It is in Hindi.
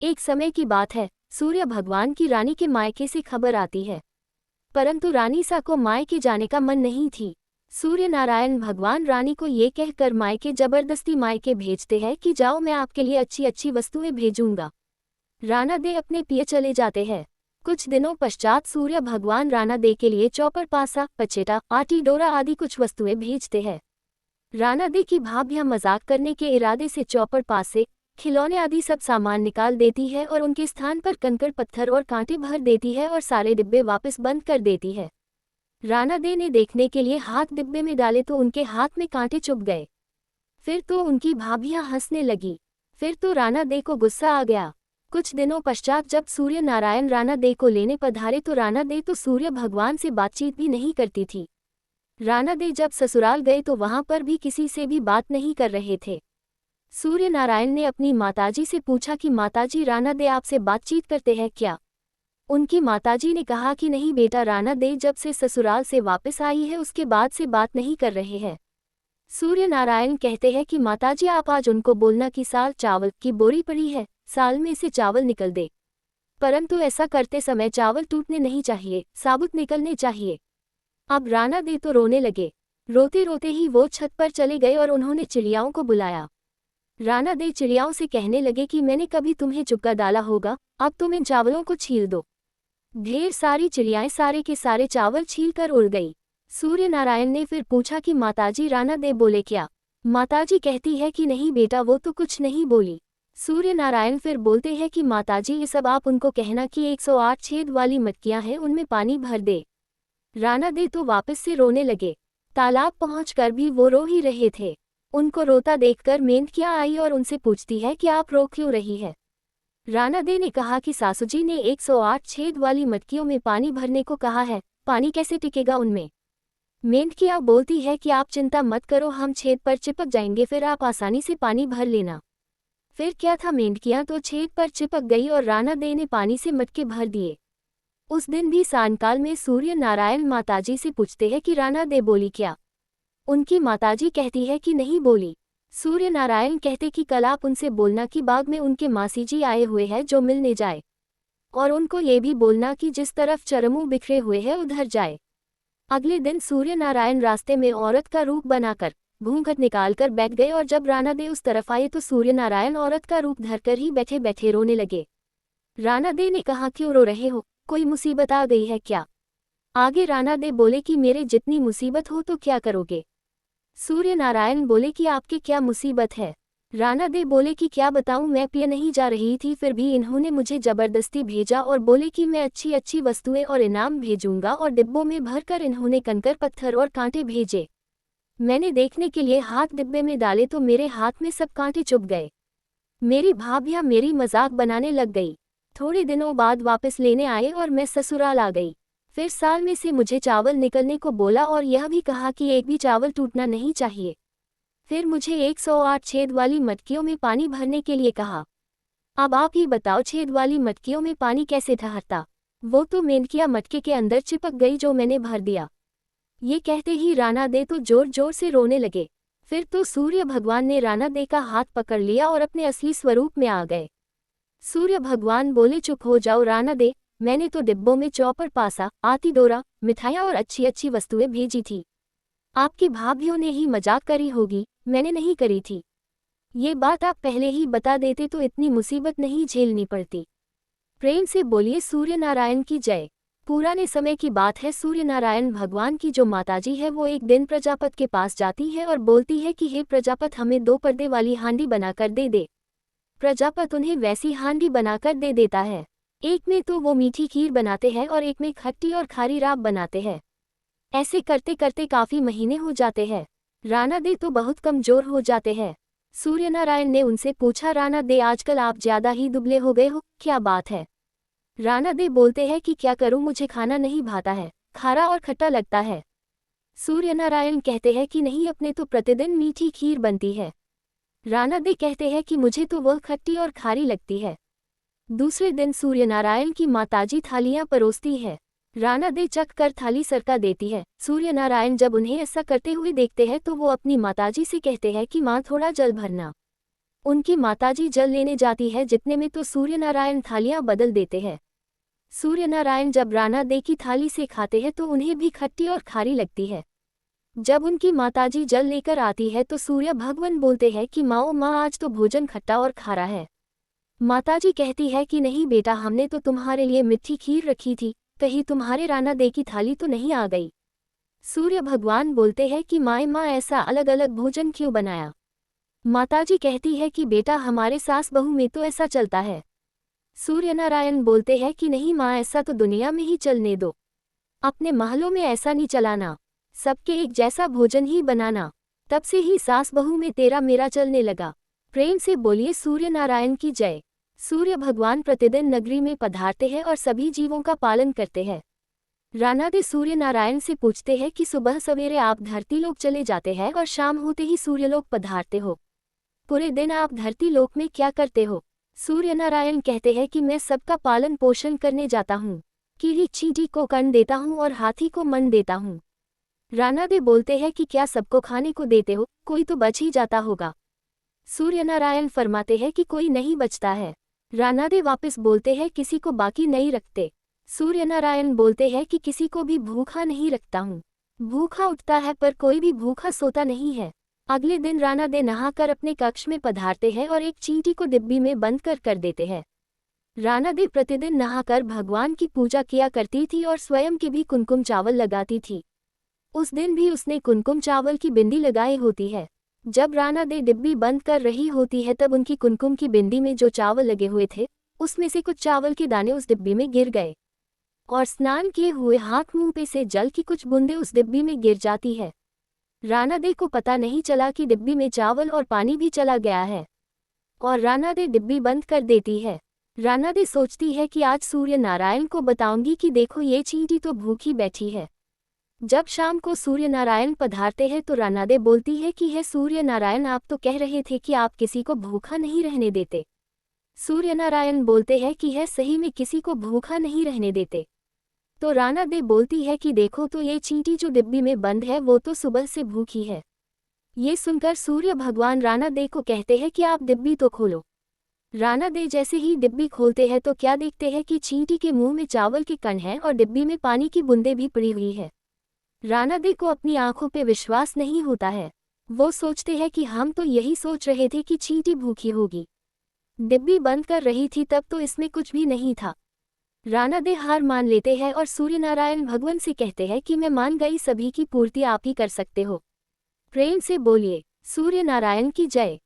एक समय की बात है, सूर्य भगवान की रानी के मायके से खबर आती है, परंतु रानी सा को मायके जाने का मन नहीं थी। सूर्य नारायण भगवान रानी को ये कहकर मायके जबरदस्ती मायके भेजते हैं कि जाओ, मैं आपके लिए अच्छी अच्छी वस्तुएं भेजूंगा। राणा दे अपने पिए चले जाते हैं। कुछ दिनों पश्चात सूर्य भगवान राणा दे के लिए चौपर, पासा, पचेटा, आटी डोरा आदि कुछ वस्तुएं भेजते हैं। राणा दे की भाभियां मजाक करने के इरादे से चौपर, पासे, खिलौने आदि सब सामान निकाल देती है और उनके स्थान पर कंकड़, पत्थर और कांटे भर देती है और सारे डिब्बे वापस बंद कर देती है। राणा दे ने देखने के लिए हाथ डिब्बे में डाले तो उनके हाथ में कांटे चुभ गए। फिर तो उनकी भाभियां हंसने लगी। फिर तो राणा दे को गुस्सा आ गया। कुछ दिनों पश्चात जब सूर्य नारायण राणा दे को लेने पधारे तो राणा दे तो सूर्य भगवान से बातचीत भी नहीं करती थी। राणा दे जब ससुराल गए तो वहां पर भी किसी से भी बात नहीं कर रहे थे। सूर्य नारायण ने अपनी माताजी से पूछा कि माताजी, राणा दे आपसे बातचीत करते हैं क्या? उनकी माताजी ने कहा कि नहीं बेटा, राणा दे जब से ससुराल से वापस आई है उसके बाद से बात नहीं कर रहे हैं। सूर्य नारायण कहते हैं कि माताजी, आप आज उनको बोलना कि साल चावल की बोरी पड़ी है, साल में से चावल निकल दे, परंतु ऐसा करते समय चावल टूटने नहीं चाहिए, साबुत निकलने चाहिए। अब राणा दे तो रोने लगे। रोते रोते ही वो छत पर चले गए और उन्होंने चिड़ियाओं को बुलाया। राणा दे चिड़ियाओं से कहने लगे कि मैंने कभी तुम्हें चुपका डाला होगा, अब तुम इन चावलों को छील दो। ढेर सारी चिड़ियाएं सारे के सारे चावल छील कर उड़ गई। सूर्य नारायण ने फिर पूछा कि माताजी, राणा दे बोले क्या? माताजी कहती है कि नहीं बेटा, वो तो कुछ नहीं बोली। सूर्य नारायण फिर बोलते हैं कि माताजी, ये सब आप उनको कहना कि 108 छेद वाली मटकियां हैं, उनमें पानी भर दे। राणा दे तो वापस से रोने लगे। तालाब पहुंचकर भी वो रो ही रहे थे। उनको रोता देखकर मेंढकियां आई और उनसे पूछती है कि आप रो क्यों रही है? राणा दे ने कहा कि सासुजी ने 108 छेद वाली मटकियों में पानी भरने को कहा है, पानी कैसे टिकेगा उनमें? मेंढकियां बोलती है कि आप चिंता मत करो, हम छेद पर चिपक जाएंगे, फिर आप आसानी से पानी भर लेना। फिर क्या था, मेंढकियां तो छेद पर चिपक गई और राणा दे ने पानी से मटके भर दिए। उस दिन भी सायंकाल में सूर्य नारायण माताजी से पूछते हैं कि राणा दे बोली क्या? उनकी माताजी कहती है कि नहीं बोली। सूर्य नारायण कहते कि कल आप उनसे बोलना कि बाग में उनके मासी जी आए हुए हैं जो मिलने जाए, और उनको ये भी बोलना कि जिस तरफ चरमू बिखरे हुए हैं उधर जाए। अगले दिन सूर्य नारायण रास्ते में औरत का रूप बनाकर घूंघट निकालकर बैठ गए और जब राणा दे उस तरफ आए तो सूर्य नारायण औरत का रूप धरकर ही बैठे बैठे रोने लगे। राणा दे ने कहा, क्यों रो रहे हो, कोई मुसीबत आ गई है क्या? आगे राणा दे बोले कि मेरे जितनी मुसीबत हो तो क्या करोगे? सूर्य नारायण बोले कि आपके क्या मुसीबत है? राणा दे बोले कि क्या बताऊं, मैं पिए नहीं जा रही थी, फिर भी इन्होंने मुझे जबरदस्ती भेजा और बोले कि मैं अच्छी अच्छी वस्तुएं और इनाम भेजूंगा, और डिब्बों में भरकर इन्होंने कंकर, पत्थर और कांटे भेजे। मैंने देखने के लिए हाथ डिब्बे में डाले तो मेरे हाथ में सब कांटे चुभ गए। मेरी भाभियां मेरी मजाक बनाने लग गई। थोड़े दिनों बाद वापस लेने आए और मैं ससुराल आ गई। फिर साल में से मुझे चावल निकलने को बोला और यह भी कहा कि एक भी चावल टूटना नहीं चाहिए। फिर मुझे 108 छेद वाली मटकियों में पानी भरने के लिए कहा। अब आप ही बताओ, छेद वाली मटकियों में पानी कैसे ठहरता? वो तो मेंढकियां मटके के अंदर चिपक गई जो मैंने भर दिया। ये कहते ही राणा दे तो जोर जोर से रोने लगे। फिर तो सूर्य भगवान ने राणा दे का हाथ पकड़ लिया और अपने असली स्वरूप में आ गए। सूर्य भगवान बोले, चुप हो जाओ राणा दे, मैंने तो डिब्बों में चौपर, पासा, आती डोरा, मिठाइयाँ और अच्छी अच्छी वस्तुएं भेजी थी। आपकी भाभियों ने ही मजाक करी होगी, मैंने नहीं करी थी। ये बात आप पहले ही बता देते तो इतनी मुसीबत नहीं झेलनी पड़ती। प्रेम से बोलिए सूर्य नारायण की जय। पुराने समय की बात है, सूर्य नारायण भगवान की जो माताजी है वो एक दिन प्रजापत के पास जाती है और बोलती है कि हे प्रजापत, हमें 2 पर्दे वाली हांडी बनाकर दे दे। प्रजापत उन्हें वैसी हांडी बनाकर दे देता है। एक में तो वो मीठी खीर बनाते हैं और एक में खट्टी और खारी राब बनाते हैं। ऐसे करते करते काफी महीने हो जाते हैं। राणा दे तो बहुत कमजोर हो जाते हैं। सूर्य नारायण ने उनसे पूछा, राणा दे आजकल आप ज्यादा ही दुबले हो गए हो, क्या बात है? राणा दे बोलते हैं कि क्या करूं, मुझे खाना नहीं भाता है, खारा और खट्टा लगता है। सूर्य नारायण कहते हैं कि नहीं, अपने तो प्रतिदिन मीठी खीर बनती है। राणा दे कहते हैं कि मुझे तो वह खट्टी और खारी लगती है। दूसरे दिन सूर्य नारायण की माताजी थालियां परोसती है। राणा दे चख कर थाली सरका देती है। सूर्य नारायण जब उन्हें ऐसा करते हुए देखते हैं तो वो अपनी माताजी से कहते हैं कि माँ, थोड़ा जल भरना। उनकी माताजी जल लेने जाती है, जितने में तो सूर्य नारायण थालियां बदल देते हैं। सूर्य नारायण जब राणा दे की थाली से खाते हैं तो उन्हें भी खट्टी और खारी लगती है। जब उनकी माताजी जल लेकर आती है तो सूर्य भगवान बोलते हैं कि माओ माँ, आज तो भोजन खट्टा और खारा है। माताजी कहती है कि नहीं बेटा, हमने तो तुम्हारे लिए मिठी खीर रखी थी, कहीं तुम्हारे राणा दे की थाली तो नहीं आ गई। सूर्य भगवान बोलते हैं कि माए माँ, ऐसा अलग अलग भोजन क्यों बनाया। माताजी कहती है कि बेटा, हमारे सास बहू में तो ऐसा चलता है। सूर्य नारायण बोलते हैं कि नहीं माँ, ऐसा तो दुनिया में ही चलने दो, अपने महलों में ऐसा नहीं चलाना, सबके एक जैसा भोजन ही बनाना। तब से ही सास बहू में तेरा मेरा चलने लगा। प्रेम से बोलिए सूर्य नारायण की जय। सूर्य भगवान प्रतिदिन नगरी में पधारते हैं और सभी जीवों का पालन करते हैं। राणा दे सूर्य नारायण से पूछते हैं कि सुबह सवेरे आप धरती लोक चले जाते हैं और शाम होते ही सूर्यलोक पधारते हो, पूरे दिन आप धरती लोक में क्या करते हो। सूर्य नारायण कहते हैं कि मैं सबका पालन पोषण करने जाता हूँ, कीड़ी चींटी को कण देता हूँ और हाथी को मन देता हूँ। राणा दे बोलते हैं कि क्या सबको खाने को देते हो, कोई तो बच ही जाता होगा। सूर्य नारायण फरमाते हैं कि कोई नहीं बचता है। राणा दे वापस बोलते हैं किसी को बाकी नहीं रखते। सूर्य नारायण बोलते हैं कि किसी को भी भूखा नहीं रखता हूँ। भूखा उठता है पर कोई भी भूखा सोता नहीं है। अगले दिन राणा दे नहाकर अपने कक्ष में पधारते हैं और एक चींटी को डिब्बी में बंद कर देते हैं। राणा दे प्रतिदिन नहाकर भगवान की पूजा किया करती थी और स्वयं के भी कुमकुम चावल लगाती थी। उस दिन भी उसने कुमकुम चावल की बिंदी लगाई होती है। जब राणा दे डिब्बी बंद कर रही होती है तब उनकी कुमकुम की बिंदी में जो चावल लगे हुए थे उसमें से कुछ चावल के दाने उस डिब्बी में गिर गए और स्नान किए हुए हाथ मुंह पे से जल की कुछ बूंदें उस डिब्बी में गिर जाती है। राणा दे को पता नहीं चला कि डिब्बी में चावल और पानी भी चला गया है और राणा दे डिब्बी बंद कर देती है। राणा दे सोचती है कि आज सूर्य नारायण को बताऊंगी कि देखो ये चींटी तो भूखी बैठी है। जब शाम को सूर्य नारायण पधारते हैं तो राणा दे बोलती है कि है सूर्य नारायण, आप तो कह रहे थे कि आप किसी को भूखा नहीं रहने देते। सूर्य नारायण बोलते हैं कि है सही में किसी को भूखा नहीं रहने देते। तो राणा दे बोलती है कि देखो तो ये चींटी जो डिब्बी में बंद है वो तो सुबह से भूखी है। ये सुनकर सूर्य भगवान राणा दे को कहते हैं कि आप डिब्बी तो खोलो। राणा दे जैसे ही डिब्बी खोलते हैं तो क्या देखते हैं कि चींटी के मुंह में चावल के कण हैं और डिब्बी में पानी की बूंदें भी पड़ी हुई है। राणा दे को अपनी आंखों पे विश्वास नहीं होता है। वो सोचते हैं कि हम तो यही सोच रहे थे कि चींटी भूखी होगी, डिब्बी बंद कर रही थी तब तो इसमें कुछ भी नहीं था। राणा दे हार मान लेते हैं और सूर्य नारायण भगवान से कहते हैं कि मैं मान गई, सभी की पूर्ति आप ही कर सकते हो। प्रेम से बोलिए सूर्य नारायण की जय।